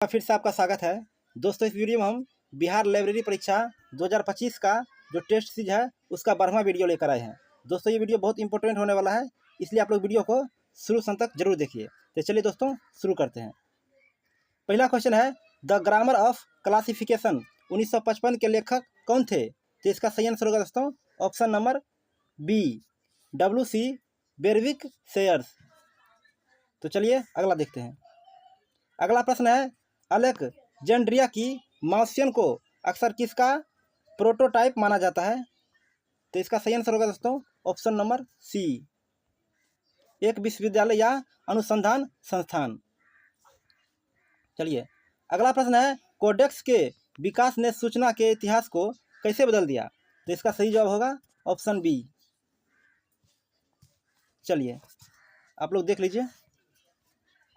फिर से आपका स्वागत है दोस्तों। इस वीडियो में हम बिहार लाइब्रेरी परीक्षा 2025 का जो टेस्ट सीरीज है उसका 12वां वीडियो लेकर आए हैं। दोस्तों ये वीडियो बहुत इंपॉर्टेंट होने वाला है, इसलिए आप लोग वीडियो को शुरू से अंत तक जरूर देखिए। तो चलिए दोस्तों शुरू करते हैं। पहला क्वेश्चन है, द ग्रामर ऑफ क्लासिफिकेशन 1955 के लेखक कौन थे? तो इसका सही आंसर होगा दोस्तों option number B, W.C. Berwick shares. तो चलिए अगला देखते हैं। अगला प्रश्न है, अलेक्जेंड्रिया की माउसियन को अक्सर किसका प्रोटोटाइप माना जाता है? तो इसका सही आंसर होगा दोस्तों ऑप्शन नंबर सी, एक विश्वविद्यालय या अनुसंधान संस्थान। चलिए अगला प्रश्न है, कोडेक्स के विकास ने सूचना के इतिहास को कैसे बदल दिया? तो इसका सही जवाब होगा ऑप्शन बी। चलिए आप लोग देख लीजिए।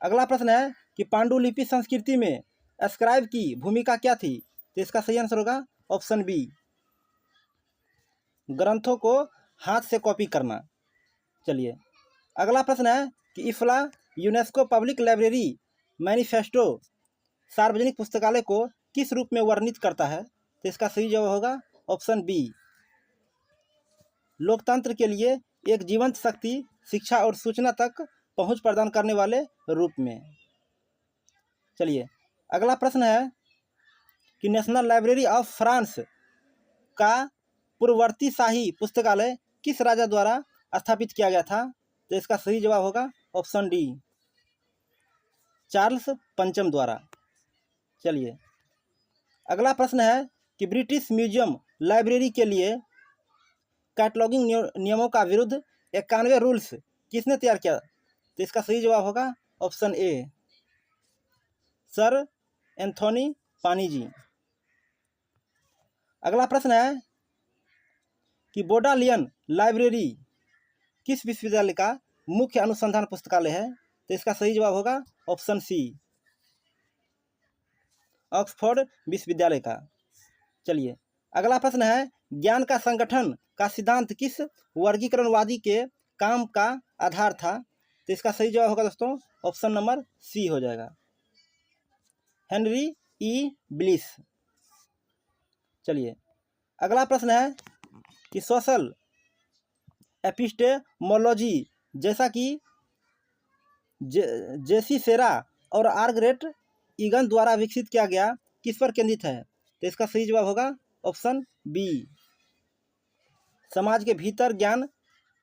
अगला प्रश्न है कि पांडुलिपि संस्कृति में स्क्राइब की भूमिका क्या थी? तो इसका सही आंसर होगा ऑप्शन बी, ग्रंथों को हाथ से कॉपी करना। चलिए अगला प्रश्न है कि इफ्ला यूनेस्को पब्लिक लाइब्रेरी मैनिफेस्टो सार्वजनिक पुस्तकालय को किस रूप में वर्णित करता है? तो इसका सही जवाब होगा ऑप्शन बी, लोकतंत्र के लिए एक जीवंत शक्ति, शिक्षा और सूचना तक पहुंच प्रदान करने वाले रूप में। चलिए अगला प्रश्न है कि नेशनल लाइब्रेरी ऑफ फ्रांस का पूर्ववर्ती शाही पुस्तकालय किस राजा द्वारा स्थापित किया गया था? तो इसका सही जवाब होगा ऑप्शन डी, चार्ल्स पंचम द्वारा। चलिए अगला प्रश्न है कि ब्रिटिश म्यूजियम लाइब्रेरी के लिए कैटलॉगिंग नियमों का विरुद्ध 91 रूल्स किसने तैयार किया? तो इसका सही जवाब होगा ऑप्शन ए, सर एंथोनी पानीजी। अगला प्रश्न है कि बोडालियन लाइब्रेरी किस विश्वविद्यालय का मुख्य अनुसंधान पुस्तकालय है? तो इसका सही जवाब होगा ऑप्शन सी, ऑक्सफोर्ड विश्वविद्यालय का। चलिए अगला प्रश्न है, ज्ञान का संगठन का सिद्धांत किस वर्गीकरणवादी के काम का आधार था? तो इसका सही जवाब होगा दोस्तों ऑप्शन नंबर सी हो जाएगा, हेनरी ई ब्लिस। चलिए अगला प्रश्न है कि सोशल एपिस्टेमोलॉजी जैसा कि जेसी सेरा और आर्गरेट ईगन द्वारा विकसित किया गया किस पर केंद्रित है? तो इसका सही जवाब होगा ऑप्शन बी, समाज के भीतर ज्ञान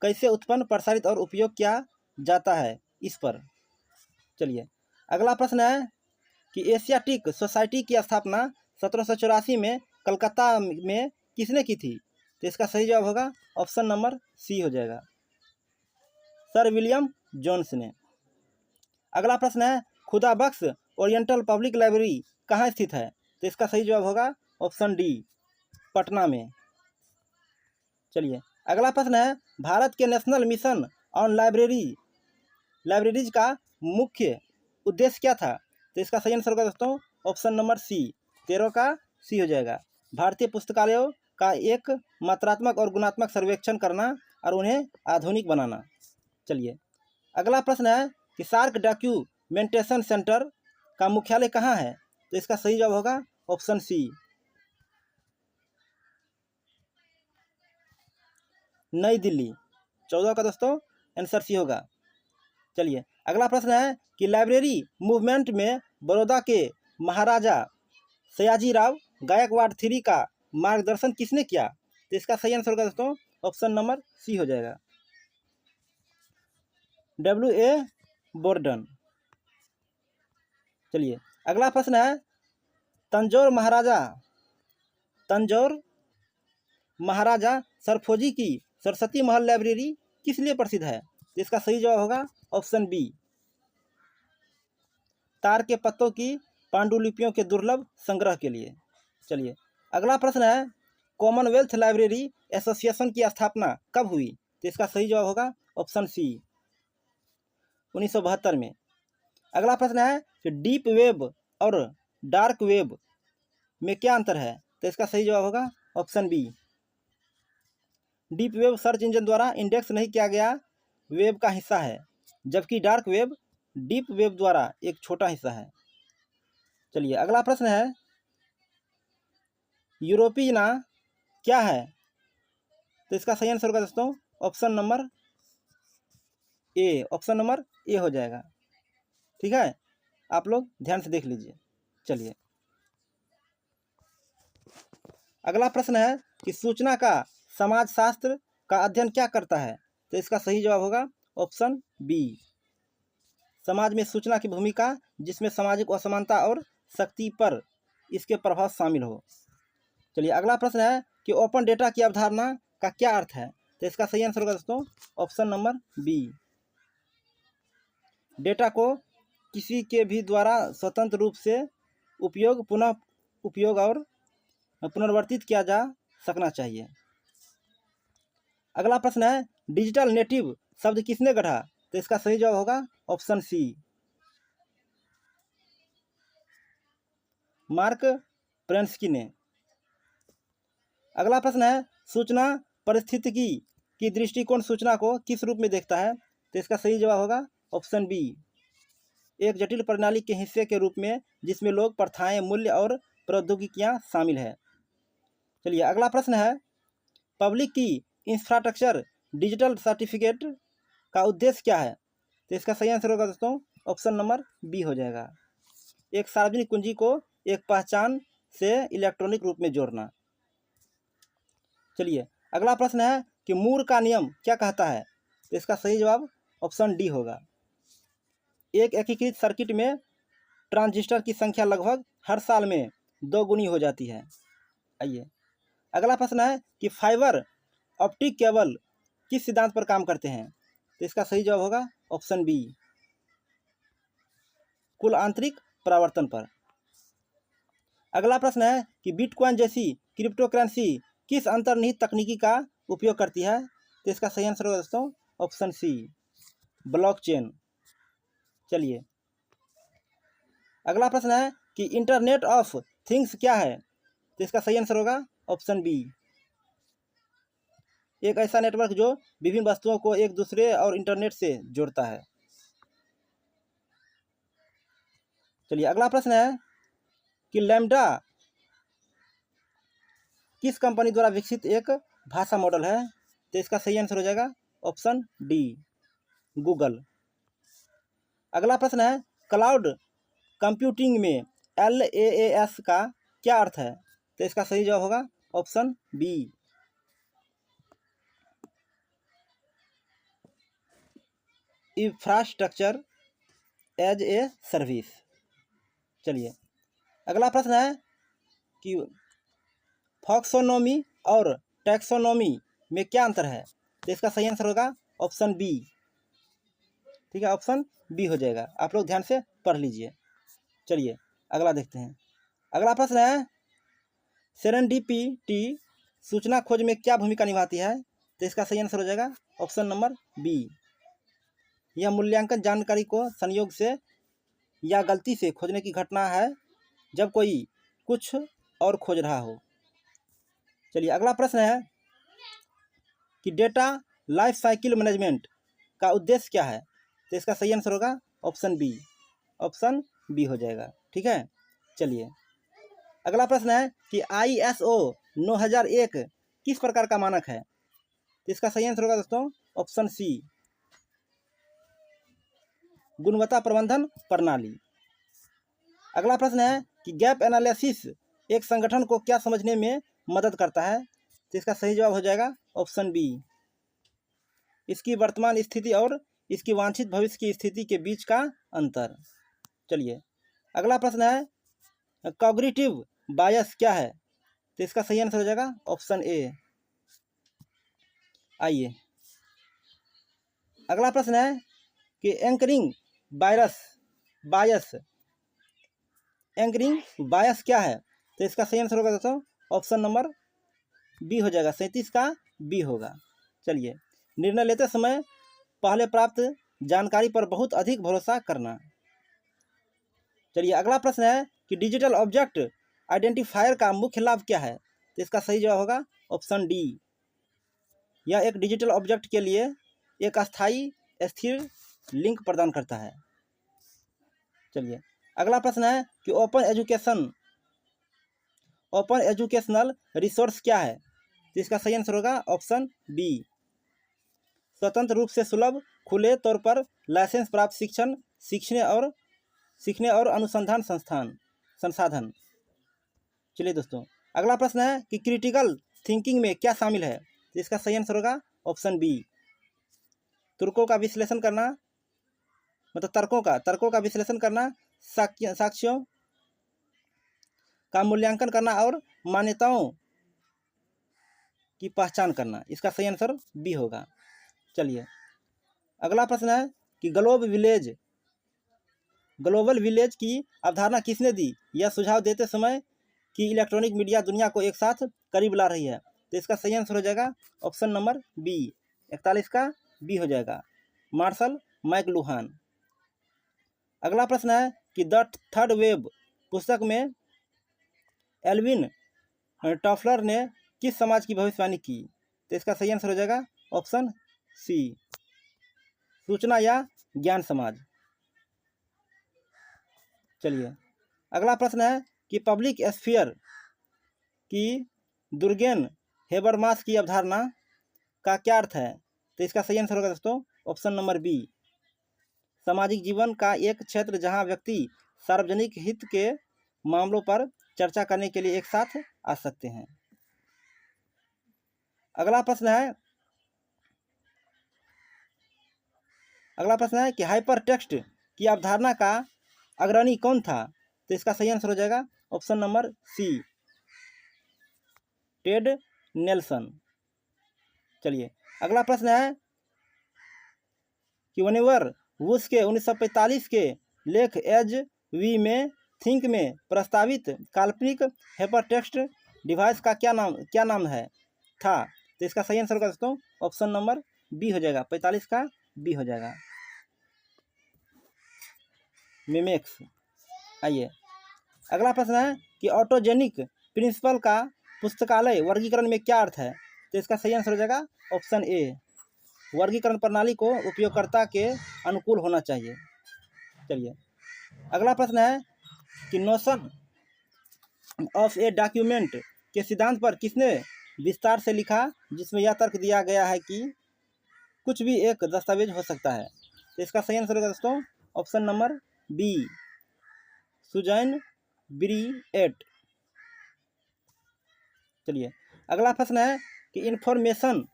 कैसे उत्पन्न, प्रसारित और उपयोग किया जाता है, इस पर। चलिए अगला प्रश्न है कि एशियाटिक सोसाइटी की स्थापना 1784 में कलकत्ता में किसने की थी? तो इसका सही जवाब होगा ऑप्शन नंबर सी हो जाएगा, सर विलियम जोन्स ने। अगला प्रश्न है, खुदा बख्श ओरिएंटल पब्लिक लाइब्रेरी कहाँ स्थित है? तो इसका सही जवाब होगा ऑप्शन डी, पटना में। चलिए अगला प्रश्न है, भारत के नेशनल मिशन ऑन लाइब्रेरीज का मुख्य उद्देश्य क्या था? तो इसका सही आंसर होगा दोस्तों ऑप्शन नंबर सी, 13 का सी हो जाएगा, भारतीय पुस्तकालयों का एक मात्रात्मक और गुणात्मक सर्वेक्षण करना और उन्हें आधुनिक बनाना। चलिए अगला प्रश्न है कि सार्क डॉक्यूमेंटेशन सेंटर का मुख्यालय कहाँ है? तो इसका सही जवाब होगा ऑप्शन सी, नई दिल्ली। 14 का दोस्तों आंसर सी होगा। चलिए अगला प्रश्न है कि लाइब्रेरी मूवमेंट में बड़ौदा के महाराजा सयाजीराव गायकवाड़ III का मार्गदर्शन किसने किया? तो इसका सही आंसर होगा दोस्तों ऑप्शन नंबर सी हो जाएगा, W.A. बोर्डन। चलिए अगला प्रश्न है, तंजौर महाराजा सरफोजी की सरस्वती महल लाइब्रेरी किस लिए प्रसिद्ध है? तो इसका सही जवाब होगा ऑप्शन बी, तार के पत्तों की पांडुलिपियों के दुर्लभ संग्रह के लिए। चलिए अगला प्रश्न है, कॉमनवेल्थ लाइब्रेरी एसोसिएशन की स्थापना कब हुई? तो इसका सही जवाब होगा ऑप्शन सी, 1972 में। अगला प्रश्न है कि डीप वेब और डार्क वेब में क्या अंतर है? तो इसका सही जवाब होगा option B, deep web search engine द्वारा इंडेक्स नहीं किया गया वेब का हिस्सा है, जबकि डार्क वेब डीप वेब द्वारा एक छोटा हिस्सा है। चलिए अगला प्रश्न है, यूरोपीना क्या है? तो इसका सही आंसर होगा दोस्तों ऑप्शन नंबर ए, ऑप्शन नंबर ए हो जाएगा। ठीक है, आप लोग ध्यान से देख लीजिए। चलिए अगला प्रश्न है कि सूचना का समाजशास्त्र का अध्ययन क्या करता है? तो इसका सही जवाब होगा ऑप्शन बी, समाज में सूचना की भूमिका, जिसमें सामाजिक असमानता और शक्ति पर इसके प्रभाव शामिल हो। चलिए अगला प्रश्न है कि ओपन डेटा की अवधारणा का क्या अर्थ है? तो इसका सही आंसर होगा दोस्तों ऑप्शन नंबर बी, डेटा को किसी के भी द्वारा स्वतंत्र रूप से उपयोग, पुनः उपयोग और पुनर्वर्तित किया जा सकना चाहिए। अगला प्रश्न है, डिजिटल नेटिव शब्द किसने गढ़ा? तो इसका सही जवाब होगा ऑप्शन सी, मार्क प्रेन्स्की ने। अगला प्रश्न है, सूचना पारिस्थितिकी की दृष्टिकोण सूचना को किस रूप में देखता है? तो इसका सही जवाब होगा ऑप्शन बी, एक जटिल प्रणाली के हिस्से के रूप में जिसमें लोग, प्रथाएं, मूल्य और प्रौद्योगिकियां शामिल है। चलिए अगला प्रश्न है, पब्लिक की इंफ्रास्ट्रक्चर डिजिटल सर्टिफिकेट का उद्देश्य क्या है? तो इसका सही आंसर होगा दोस्तों ऑप्शन नंबर बी हो जाएगा, एक सार्वजनिक कुंजी को एक पहचान से इलेक्ट्रॉनिक रूप में जोड़ना। चलिए अगला प्रश्न है कि मूर का नियम क्या कहता है? तो इसका सही जवाब ऑप्शन डी होगा, एक एकीकृत सर्किट में ट्रांजिस्टर की संख्या लगभग हर साल में 2 गुनी हो जाती है। आइए अगला प्रश्न है कि फाइबर ऑप्टिक केबल किस सिद्धांत पर काम करते हैं? तो इसका सही जवाब होगा ऑप्शन बी, कुल आंतरिक परावर्तन पर। अगला प्रश्न है कि बिटकॉइन जैसी क्रिप्टो करेंसी किस अंतर्निहित तकनीकी का उपयोग करती है? तो इसका सही आंसर होगा दोस्तों ऑप्शन सी, ब्लॉकचेन। चलिए अगला प्रश्न है कि इंटरनेट ऑफ थिंग्स क्या है? तो इसका सही आंसर होगा ऑप्शन बी, एक ऐसा नेटवर्क जो विभिन्न वस्तुओं को एक दूसरे और इंटरनेट से जोड़ता है। चलिए अगला प्रश्न है कि लैम्डा किस कंपनी द्वारा विकसित एक भाषा मॉडल है? तो इसका सही आंसर हो जाएगा ऑप्शन डी, गूगल। अगला प्रश्न है, क्लाउड कंप्यूटिंग में LAAS का क्या अर्थ है? तो इसका सही जवाब होगा option B, infrastructure as a service. चलिए अगला प्रश्न है कि फॉक्सोनोमी और टैक्सोनोमी में क्या अंतर है? तो इसका सही आंसर होगा ऑप्शन बी। ठीक है, ऑप्शन बी हो जाएगा, आप लोग ध्यान से पढ़ लीजिए। चलिए अगला देखते हैं। अगला प्रश्न है, सेरेंडिपिटी सूचना खोज में क्या भूमिका निभाती है? तो इसका सही आंसर हो जाएगा ऑप्शन नंबर बी, यह मूल्यांकन जानकारी को संयोग से या गलती से खोजने की घटना है जब कोई कुछ और खोज रहा हो। चलिए अगला प्रश्न है कि डेटा लाइफ साइकिल मैनेजमेंट का उद्देश्य क्या है? तो इसका सही आंसर होगा ऑप्शन बी, ऑप्शन बी हो जाएगा। ठीक है, चलिए अगला प्रश्न है कि ISO 9001 किस प्रकार का मानक है? तो इसका सही आंसर होगा दोस्तों ऑप्शन सी, गुणवत्ता प्रबंधन प्रणाली। अगला प्रश्न है कि गैप एनालिसिस एक संगठन को क्या समझने में मदद करता है? तो इसका सही जवाब हो जाएगा ऑप्शन बी, इसकी वर्तमान स्थिति और इसकी वांछित भविष्य की स्थिति के बीच का अंतर। चलिए अगला प्रश्न है, कॉग्निटिव बायस क्या है? तो इसका सही आंसर हो जाएगा ऑप्शन ए। आइए अगला प्रश्न है कि एंकरिंग बायस एंकरिंग बायस क्या है? तो इसका सही आंसर होगा दोस्तों ऑप्शन नंबर बी हो जाएगा, 37 का बी होगा। चलिए, निर्णय लेते समय पहले प्राप्त जानकारी पर बहुत अधिक भरोसा करना। चलिए अगला प्रश्न है कि डिजिटल ऑब्जेक्ट आइडेंटिफायर का मुख्य लाभ क्या है? तो इसका सही जवाब होगा ऑप्शन डी, यह एक डिजिटल ऑब्जेक्ट के लिए एक अस्थायी स्थिर लिंक प्रदान करता है। चलिए अगला प्रश्न है कि ओपन एजुकेशनल रिसोर्स क्या है? तो इसका सही आंसर होगा ऑप्शन बी, स्वतंत्र रूप से सुलभ, खुले तौर पर लाइसेंस प्राप्त शिक्षण, सीखने और अनुसंधान संसाधन। चलिए दोस्तों, अगला प्रश्न है कि क्रिटिकल थिंकिंग में क्या शामिल है? तो इसका सही आंसर होगा ऑप्शन बी, तुर्कों का विश्लेषण करना, मतलब तर्कों का विश्लेषण करना, साक्ष्यों का मूल्यांकन करना और मान्यताओं की पहचान करना। इसका सही आंसर बी होगा। चलिए, अगला प्रश्न है कि ग्लोबल विलेज की अवधारणा किसने दी? यह सुझाव देते समय कि इलेक्ट्रॉनिक मीडिया दुनिया को एक साथ करीब ला रही है। तो इसका सही आंसर हो जाएगा ऑप्शन नंबर बी, 41 का बी हो जाएगा, मार्शल मैकलुहान। अगला प्रश्न है कि द थर्ड वेव पुस्तक में एल्विन टॉफलर ने किस समाज की भविष्यवाणी की? तो इसका सही आंसर हो जाएगा ऑप्शन सी, सूचना या ज्ञान समाज। चलिए, अगला प्रश्न है कि पब्लिक स्फीयर की दुर्गेन हेबरमास की अवधारणा का क्या अर्थ है? तो इसका सही आंसर होगा दोस्तों ऑप्शन नंबर बी, सामाजिक जीवन का एक क्षेत्र जहां व्यक्ति सार्वजनिक हित के मामलों पर चर्चा करने के लिए एक साथ आ सकते हैं। अगला प्रश्न है कि हाइपर टेक्स्ट की अवधारणा का अग्रणी कौन था? तो इसका सही आंसर हो जाएगा option number C, Ted Nelson. चलिए, अगला प्रश्न है कि वनेवर वुश के 1945 के लेख एज वी में थिंक में प्रस्तावित काल्पनिक हाइपरटेक्स्ट डिवाइस का क्या नाम था? तो इसका सही आंसर होगा दोस्तों ऑप्शन नंबर बी हो जाएगा, 45 का बी हो जाएगा, मिमेक्स। आइए, अगला प्रश्न है कि ऑटोजेनिक प्रिंसिपल का पुस्तकालय वर्गीकरण में क्या अर्थ है? तो इसका सही आंसर हो जाएगा ऑप्शन ए, वर्गीकरण प्रणाली को उपयोगकर्ता के अनुकूल होना चाहिए। चलिए, अगला प्रश्न है कि नोशन ऑफ ए डॉक्यूमेंट के सिद्धांत पर किसने विस्तार से लिखा, जिसमें यह तर्क दिया गया है कि कुछ भी एक दस्तावेज हो सकता है? तो इसका सही आंसर होगा दोस्तों option number B, Suzanne Briet. चलिए, अगला प्रश्न है कि इंफॉर्मेशन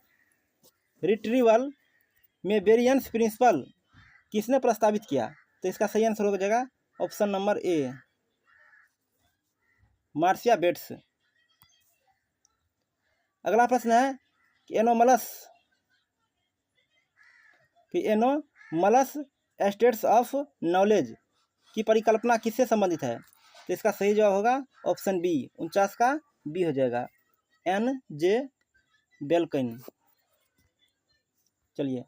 रिट्रीवल में वेरिएंस प्रिंसिपल किसने प्रस्तावित किया? तो इसका सही आंसर हो जाएगा option number A, Marcia Bates. अगला प्रश्न है कि एनोमलस स्टेट्स ऑफ नॉलेज की परिकल्पना किससे संबंधित है? तो इसका सही जवाब होगा ऑप्शन बी, 49 का बी हो जाएगा, N.J. बेल्किन। चलिए,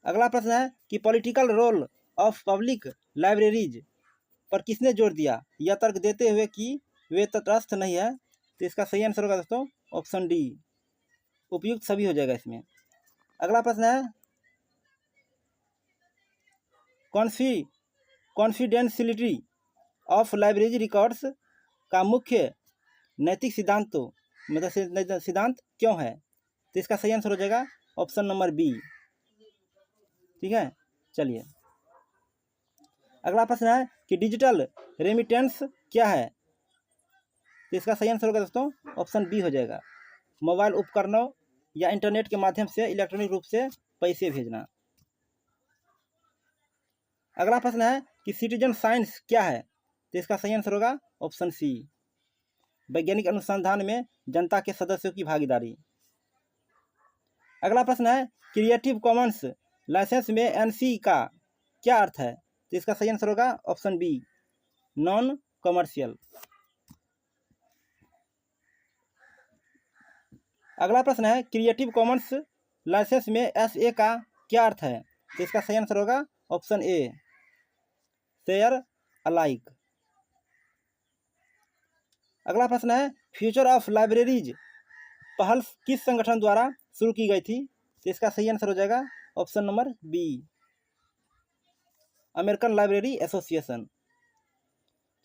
अगला प्रश्न है कि political role of public libraries पर किसने जोर दिया, यह तर्क देते हुए कि वे तटस्थ नहीं है? तो इसका सही आंसर होगा दोस्तों ऑप्शन डी, उपयुक्त सभी हो जाएगा इसमें। अगला प्रश्न है कॉन्फिडेंशियलिटी ऑफ लाइब्रेरी रिकॉर्ड्स का मुख्य नैतिक सिद्धांत क्यों है? तो इसका सही आंसर हो जाएगा ऑप्शन नंबर बी, ठीक है। चलिए, अगला प्रश्न है कि डिजिटल रेमिटेंस क्या है? तो इसका सही आंसर होगा दोस्तों ऑप्शन बी हो जाएगा, मोबाइल उपकरणों या इंटरनेट के माध्यम से इलेक्ट्रॉनिक रूप से पैसे भेजना। अगला प्रश्न है कि सिटीजन साइंस क्या है? तो इसका सही आंसर होगा ऑप्शन सी, वैज्ञानिक अनुसंधान में जनता के सदस्यों की भागीदारी। अगला प्रश्न है क्रिएटिव कॉमन्स लाइसेंस में NC का क्या अर्थ है? तो इसका सही आंसर होगा ऑप्शन बी, नॉन कमर्शियल। अगला प्रश्न है क्रिएटिव कॉमन्स लाइसेंस में SA का क्या अर्थ है? तो इसका सही आंसर होगा ऑप्शन ए, शेयर अलाइक। अगला प्रश्न है फ्यूचर ऑफ लाइब्रेरीज पहल किस संगठन द्वारा शुरू की गई थी? तो इसका सही आंसर हो जाएगा option number B, American library association.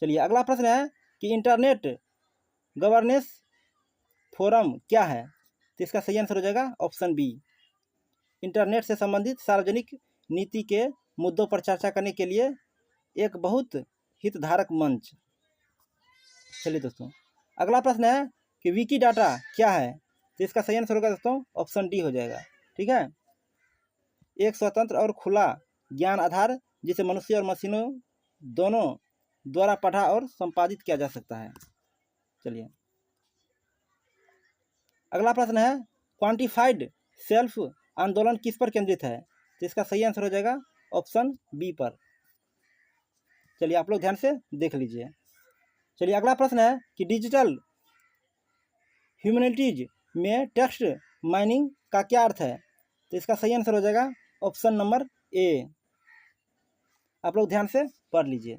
चलिए अगला प्रश्न है कि इंटरनेट गवर्नेंस फोरम क्या है? तो इसका सही आंसर हो जाएगा ऑप्शन बी, इंटरनेट से संबंधित सार्वजनिक नीति के मुद्दों पर चर्चा करने के लिए एक बहुत हितधारक मंच। चलिए दोस्तों अगला प्रश्न है कि विकीडाटा क्या है? तो इसका सही आंसर होगा दोस्तों ऑप्शन डी हो जाएगा। ठीक है, एक स्वतंत्र और खुला ज्ञान आधार जिसे मनुष्य और मशीनों दोनों द्वारा पढ़ा और संपादित किया जा सकता है। चलिए अगला प्रश्न है क्वांटिफाइड सेल्फ आंदोलन किस पर केंद्रित है? तो इसका सही आंसर हो जाएगा ऑप्शन बी पर। चलिए आप लोग ध्यान से देख लीजिए। चलिए अगला प्रश्न है कि डिजिटल ह्यूमैनिटीज में टेक्स्ट माइनिंग का क्या अर्थ है? तो इसका सही आंसर हो जाएगा ऑप्शन नंबर ए। आप लोग ध्यान से पढ़ लीजिए।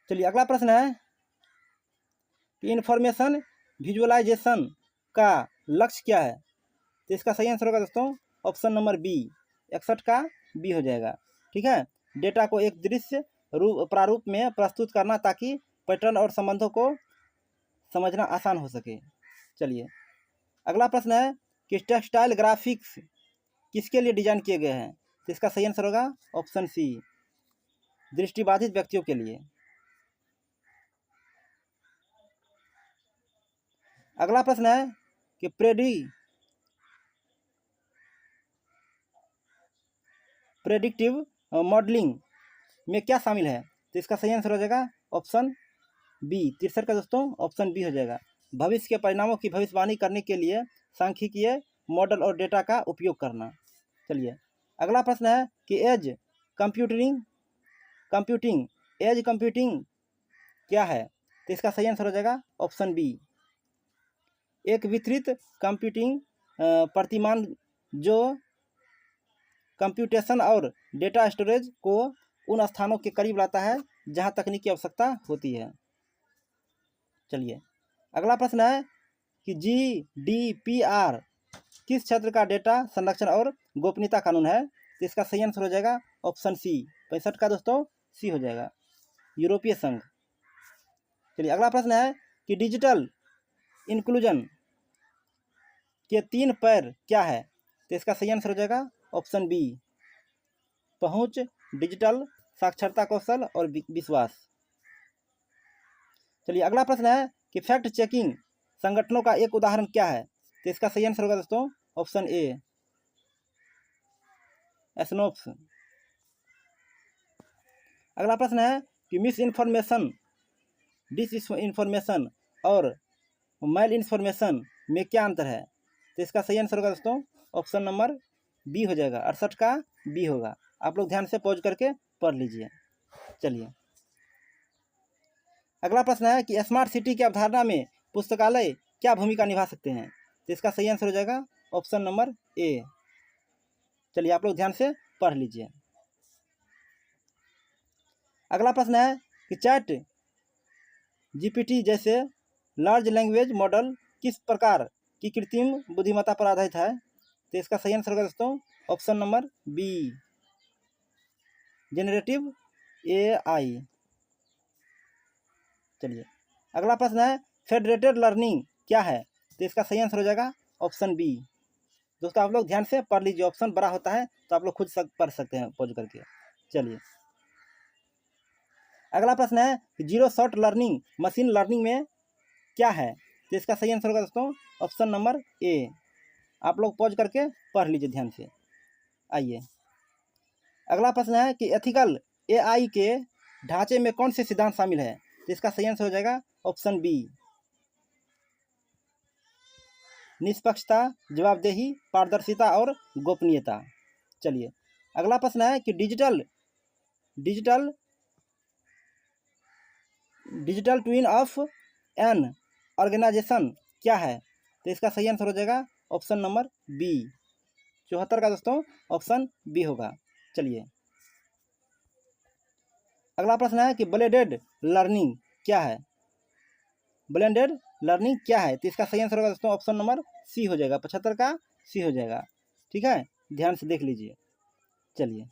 चलिए अगला प्रश्न है कि इंफॉर्मेशन विजुअलाइजेशन का लक्ष्य क्या है? तो इसका सही आंसर होगा दोस्तों ऑप्शन नंबर बी, 61 का बी हो जाएगा। ठीक है, डेटा को एक दृश्य प्रारूप में प्रस्तुत करना ताकि पैटर्न और संबंधों को समझना आसान हो सके। चलिए अगला प्रश्न है कि टेक्सटाइल ग्राफिक्स किसके लिए डिजाइन किए गए हैं? तो इसका सही आंसर होगा ऑप्शन सी, दृष्टिबाधित व्यक्तियों के लिए। अगला प्रश्न है कि प्रेडिक्टिव मॉडलिंग में क्या शामिल है? तो इसका सही आंसर हो जाएगा ऑप्शन बी, 63 का दोस्तों ऑप्शन बी हो जाएगा। भविष्य के परिणामों की भविष्यवाणी करने के लिए सांख्यिकीय मॉडल और डेटा का उपयोग करना। चलिए अगला प्रश्न है कि एज कंप्यूटिंग क्या है? तो इसका सही आंसर हो जाएगा ऑप्शन बी, एक वितरित कंप्यूटिंग प्रतिमान जो कंप्यूटेशन और डेटा स्टोरेज को उन स्थानों के करीब लाता है जहां तकनीकी आवश्यकता होती है। चलिए अगला प्रश्न है कि GDPR किस क्षेत्र का डेटा संरक्षण और गोपनीयता कानून है? तो इसका सही आंसर हो जाएगा ऑप्शन सी, 65 का दोस्तों सी हो जाएगा, यूरोपीय संघ। चलिए अगला प्रश्न है कि डिजिटल इंक्लूजन के 3 पैर क्या है? तो इसका सही आंसर हो जाएगा ऑप्शन बी, पहुंच, डिजिटल साक्षरता कौशल और विश्वास। चलिए अगला प्रश्न है कि फैक्ट चेकिंग संगठनों का एक उदाहरण क्या है? तो इसका सही आंसर होगा दोस्तों ऑप्शन ए, एस्नोप्स। अगला प्रश्न है कि मिस इन्फॉर्मेशन, डिसइन्फॉर्मेशन और मैल इन्फॉर्मेशन में क्या अंतर है? तो इसका सही आंसर होगा दोस्तों ऑप्शन नंबर बी हो जाएगा, 68 का बी होगा। आप लोग ध्यान से पॉज करके पढ़ लीजिए। चलिए अगला प्रश्न है कि स्मार्ट सिटी की अवधारणा में पुस्तकालय क्या भूमिका निभा सकते हैं? तो इसका सही आंसर हो जाएगा ऑप्शन नंबर ए। चलिए आप लोग ध्यान से पढ़ लीजिए। अगला प्रश्न है कि चैट जीपीटी जैसे लार्ज लैंग्वेज मॉडल किस प्रकार की कृत्रिम बुद्धिमत्ता पर आधारित है? तो इसका सही आंसर होगा दोस्तों option number B, generative AI। चलिए अगला प्रश्न है फेडरेटेड लर्निंग क्या है? तो इसका सही आंसर हो जाएगा ऑप्शन बी। दोस्तों आप लोग ध्यान से पढ़ लीजिए, ऑप्शन बड़ा होता है तो आप लोग खुद पढ़ सकते हैं पॉज करके। चलिए अगला प्रश्न है कि zero shot learning machine learning में क्या है? तो इसका सही आंसर होगा दोस्तों ऑप्शन नंबर ए। आप लोग पॉज करके पढ़ लीजिए ध्यान से। आइए अगला प्रश्न है कि एथिकल AI के ढांचे में कौन से सिद्धांत शामिल है? तो इसका सही आंसर हो जाएगा ऑप्शन बी, निष्पक्षता, जवाबदेही, पारदर्शिता और गोपनीयता। चलिए अगला प्रश्न है कि digital twin of an organisation क्या है? तो इसका सही आंसर हो जाएगा ऑप्शन नंबर बी, 74 का दोस्तों ऑप्शन बी होगा। चलिए अगला प्रश्न है कि ब्लेंडेड लर्निंग क्या है? ब्लेंडेड लर्निंग क्या है? तो इसका सही आंसर होगा दोस्तों ऑप्शन नंबर सी हो जाएगा, 75 का सी हो जाएगा। ठीक है, ध्यान से देख लीजिए। चलिए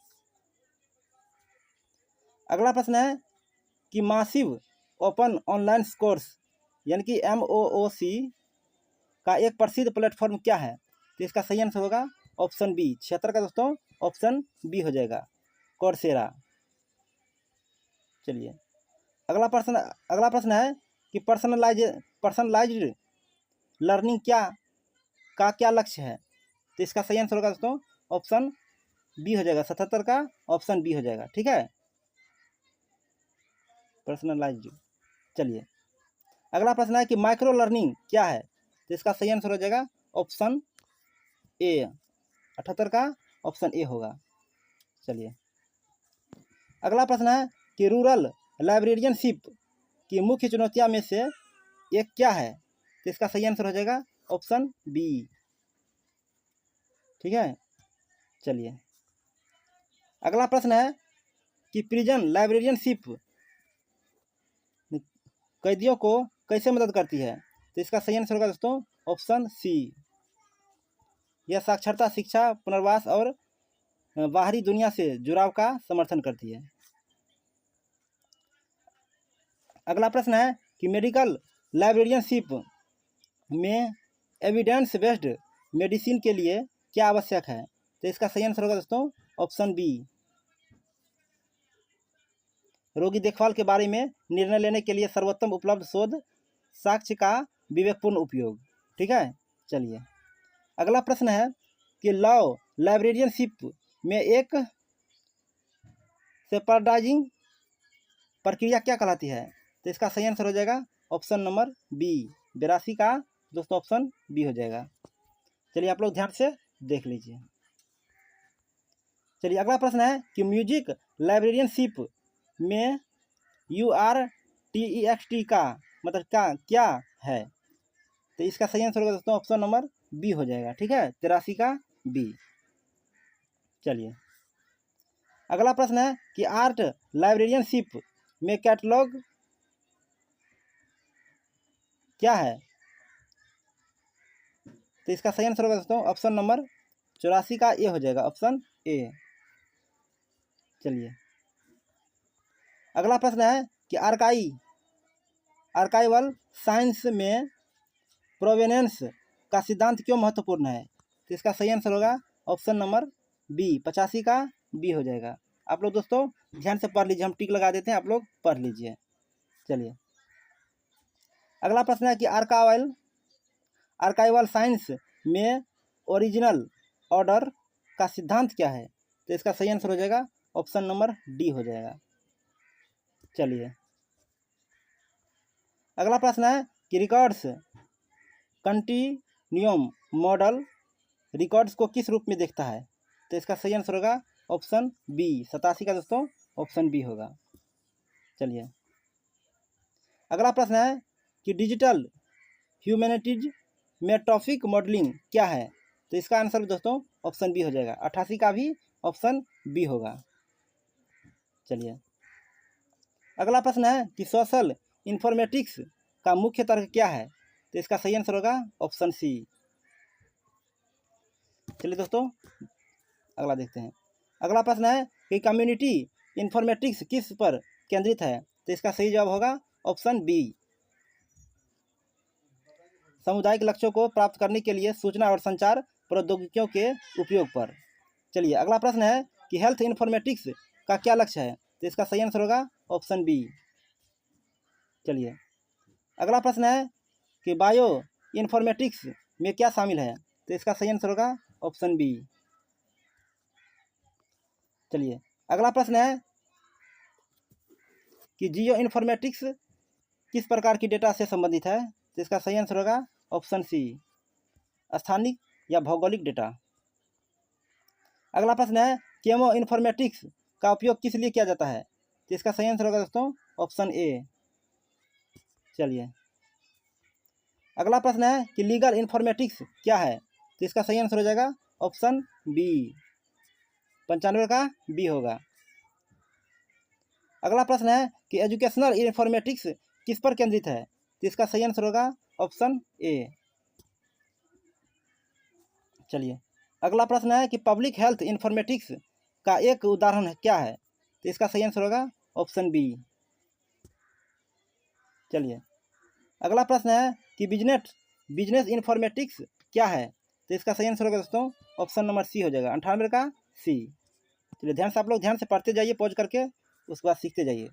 अगला प्रश्न है कि मासिव ओपन ऑनलाइन कोर्स यानी कि MOOC का एक प्रसिद्ध प्लेटफॉर्म क्या है? तो इसका सही आंसर होगा ऑप्शन बी। 76 का दोस्तों ऑप्शन बी हो जाएगा, कोर्सेरा। चलिए अगला प्रश्न है कि पर्सनलाइज्ड लर्निंग क्या लक्ष्य है? तो इसका सही आंसर होगा दोस्तों ऑप्शन बी हो जाएगा। 77 का ऑप्शन बी हो जाएगा। ठीक है, पर्सनलाइज्ड। चलिए अगला प्रश्न है कि माइक्रो लर्निंग क्या है? तो इसका सही आंसर हो जाएगा ऑप्शन ए। 78 का ऑप्शन ए होगा। चलिए अगला प्रश्न है कि रूरल लाइब्रेरियनशिप की मुख्य चुनौतियां में से एक क्या है? तो इसका सही आंसर हो जाएगा ऑप्शन बी। ठीक है, चलिए अगला प्रश्न है कि प्रिजन लाइब्रेरियनशिप कैदियों को कैसे मदद करती है? तो इसका सही आंसर होगा दोस्तों ऑप्शन सी। यह साक्षरता, शिक्षा, पुनर्वास और बाहरी दुनिया से जुड़ाव का समर्थन करती है। अगला प्रश्न है कि मेडिकल लाइब्रेरियनशिप में एविडेंस बेस्ड मेडिसिन के लिए क्या आवश्यक है? तो इसका सही आंसर होगा दोस्तों ऑप्शन बी। रोगी देखभाल के बारे में निर्णय लेने के लिए सर्वोत्तम उपलब्ध शोध साक्ष्य का विवेकपूर्ण उपयोग। ठीक है, चलिए अगला प्रश्न है कि लॉ लाइब्रेरियनशिप में एक सेपरडाइजिंग प्रक्रिया क्या कहलाती है? तो इसका सही आंसर हो जाएगा ऑप्शन नंबर बी। 82 का दोस्तों ऑप्शन बी हो जाएगा। चलिए आप लोग ध्यान से देख लीजिए। चलिए अगला प्रश्न है कि म्यूजिक लाइब्रेरियनशिप में URTEXT का मतलब क्या है? तो इसका सही आंसर होगा दोस्तों ऑप्शन नंबर बी हो जाएगा। ठीक है, 83 का बी। चलिए अगला प्रश्न है कि आर्ट लाइब्रेरियनशिप में कैटलॉग क्या है? तो इसका सही आंसर होगा दोस्तों ऑप्शन नंबर 84 का ए हो जाएगा, ऑप्शन ए। चलिए अगला प्रश्न है कि आर्काइवल साइंस में प्रोवेनेंस का सिद्धांत क्यों महत्वपूर्ण है? तो इसका सही आंसर होगा ऑप्शन नंबर बी। 85 का बी हो जाएगा। आप लोग दोस्तों ध्यान से पढ़ लीजिए, हम टिक लगा देते हैं, आप लोग पढ़ लीजिए। चलिए अगला प्रश्न है कि आर्काइवल साइंस में ओरिजिनल ऑर्डर का सिद्धांत क्या है? तो इसका सही आंसर हो जाएगा ऑप्शन नंबर डी हो जाएगा। चलिए अगला प्रश्न है कि रिकॉर्ड्स कंटिन्यूम मॉडल रिकॉर्ड्स को किस रूप में देखता है? तो इसका सही आंसर होगा ऑप्शन बी। 87 का दोस्तों ऑप्शन बी होगा। चलिए अगला प्रश्न है कि डिजिटल ह्यूमैनिटीज में टॉपिक मॉडलिंग क्या है? तो इसका आंसर दोस्तों ऑप्शन बी हो जाएगा। 88 का भी ऑप्शन बी होगा। चलिए अगला प्रश्न है कि सोशल इन्फॉर्मेटिक्स का मुख्य तर्क क्या है? तो इसका सही आंसर होगा ऑप्शन सी। चलिए दोस्तों अगला देखते हैं। अगला प्रश्न है कि कम्युनिटी इन्फॉर्मेटिक्स किस पर केंद्रित है? तो इसका सही जवाब होगा ऑप्शन बी, सामुदायिक लक्ष्यों को प्राप्त करने के लिए सूचना और संचार प्रौद्योगिकियों के उपयोग पर। चलिए अगला प्रश्न है कि हेल्थ इन्फॉर्मेटिक्स का क्या लक्ष्य है? तो इसका सही आंसर होगा ऑप्शन बी। चलिए अगला प्रश्न है कि बायो इन्फॉर्मेटिक्स में क्या शामिल है? तो इसका सही आंसर होगा ऑप्शन बी। चलिए अगला प्रश्न है कि जियो इन्फॉर्मेटिक्स किस प्रकार की डेटा से संबंधित है? तो इसका सही आंसर होगा ऑप्शन सी, स्थानिक या भौगोलिक डेटा। अगला प्रश्न है केमो इन्फॉर्मेटिक्स का उपयोग किस लिए किया जाता है? तो इसका सही आंसर होगा दोस्तों ऑप्शन ए। चलिए अगला प्रश्न है कि लीगल इन्फॉर्मेटिक्स क्या है? तो इसका सही आंसर हो जाएगा ऑप्शन बी। 95 का बी होगा। अगला प्रश्न है कि एजुकेशनल इन्फॉर्मेटिक्स किस पर केंद्रित है? तो इसका सही आंसर होगा ऑप्शन ए। चलिए अगला प्रश्न है कि पब्लिक हेल्थ इन्फॉर्मेटिक्स का एक उदाहरण क्या है? तो इसका सही आंसर होगा ऑप्शन बी। चलिए अगला प्रश्न है कि बिजनेस इन्फॉर्मेटिक्स क्या है? तो इसका सही आंसर होगा दोस्तों ऑप्शन नंबर सी हो जाएगा, 98 का सी। चलिए ध्यान से आप लोग ध्यान से पढ़ते जाइए, पॉज करके उसके बाद सीखते जाइए।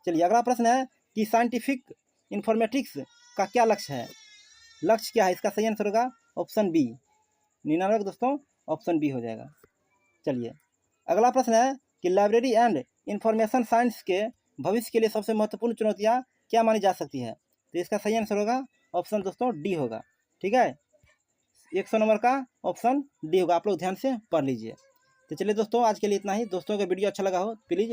चलिए अगला प्रश्न है कि साइंटिफिक इन्फॉर्मेटिक्स का क्या लक्ष्य है? लक्ष्य क्या है? इसका सही आंसर होगा ऑप्शन बी, 99 दोस्तों ऑप्शन बी हो जाएगा। चलिए अगला प्रश्न है कि लाइब्रेरी एंड इंफॉर्मेशन साइंस के भविष्य के लिए सबसे महत्वपूर्ण चुनौतियाँ क्या मानी जा सकती है? तो इसका सही आंसर होगा ऑप्शन दोस्तों डी होगा। ठीक है, 100 नंबर का ऑप्शन डी होगा। आप लोग ध्यान से पढ़ लीजिए। तो चलिए दोस्तों आज के लिए इतना ही। दोस्तों का वीडियो अच्छा लगा हो प्लीज़